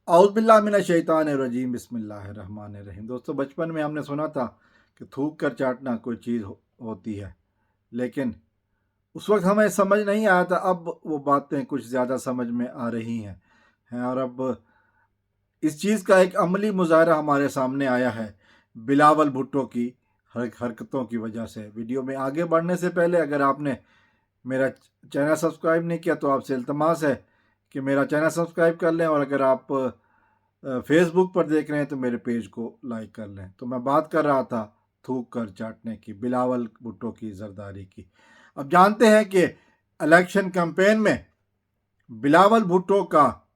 औज़ बिल्लाहि मिनश शैतानिर रजीम बिस्मिल्लाहिर रहमानिर रहीम। दोस्तों, बचपन में हमने सुना था कि थूक कर चाटना कोई चीज़ होती है, लेकिन उस वक्त हमें समझ नहीं आया था। अब वो बातें कुछ ज़्यादा समझ में आ रही हैं और अब इस चीज़ का एक अमली मुज़ाहरा हमारे सामने आया है बिलावल भुट्टो की हरकतों की वजह से। वीडियो में आगे बढ़ने से पहले अगर आपने मेरा चैनल सब्सक्राइब नहीं किया तो आपसे इल्तमास है कि मेरा चैनल सब्सक्राइब कर लें, और अगर आप फेसबुक पर देख रहे हैं तो मेरे पेज को लाइक कर लें। तो मैं बात कर रहा था थूक कर चाटने की, बिलावल भुट्टो की, जरदारी की। अब जानते हैं कि इलेक्शन कैंपेन में बिलावल भुट्टो का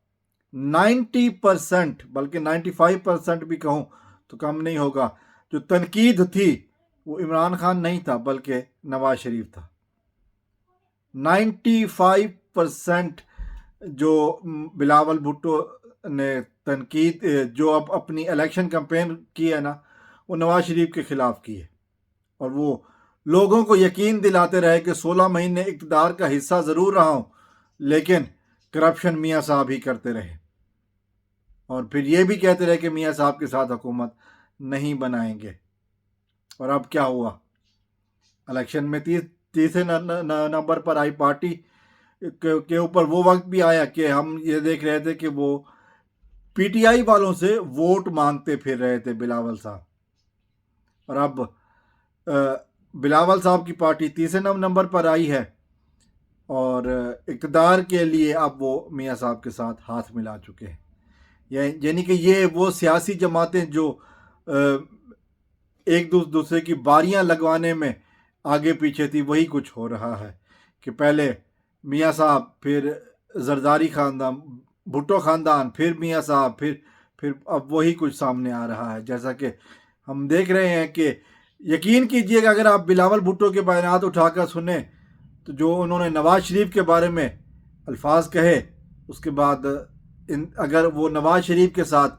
90% बल्कि 95% भी कहूँ तो कम नहीं होगा, जो तनकीद थी वो इमरान खान नहीं था बल्कि नवाज शरीफ था। 95% जो बिलावल भुट्टो ने तनकीद जो अब अपनी इलेक्शन कैंपेन की है ना, वो नवाज शरीफ के खिलाफ की है। और वो लोगों को यकीन दिलाते रहे कि 16 महीने इक़्तिदार का हिस्सा ज़रूर रहा हूँ, लेकिन करप्शन मियाँ साहब ही करते रहे। और फिर ये भी कहते रहे कि मियाँ साहब के साथ हुकूमत नहीं बनाएंगे। और अब क्या हुआ? इलेक्शन में तीसरे नंबर पर आई पार्टी के ऊपर वो वक्त भी आया कि हम ये देख रहे थे कि वो पीटीआई वालों से वोट मांगते फिर रहे थे बिलावल साहब। और अब बिलावल साहब की पार्टी तीसरे नंबर पर आई है और इक़्तिदार के लिए अब वो मियाँ साहब के साथ हाथ मिला चुके हैं। यानी कि ये वो सियासी जमातें जो एक दूसरे की बारियां लगवाने में आगे पीछे थी, वही कुछ हो रहा है कि पहले मियाँ साहब, फिर जरदारी ख़ानदान, भुट्टो ख़ानदान, फिर मियाँ साहब, फिर अब वही कुछ सामने आ रहा है। जैसा कि हम देख रहे हैं कि यकीन कीजिएगा, अगर आप बिलावल भुट्टो के बयानात उठाकर सुने तो जो उन्होंने नवाज शरीफ के बारे में अल्फाज कहे, उसके बाद अगर वो नवाज शरीफ के साथ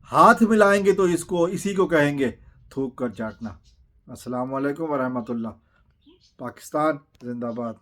हाथ मिलाएंगे तो इसी को कहेंगे थूक कर चाटना। अस्सलाम वालेकुम वरहमतुल्लाह। पाकिस्तान जिंदाबाद।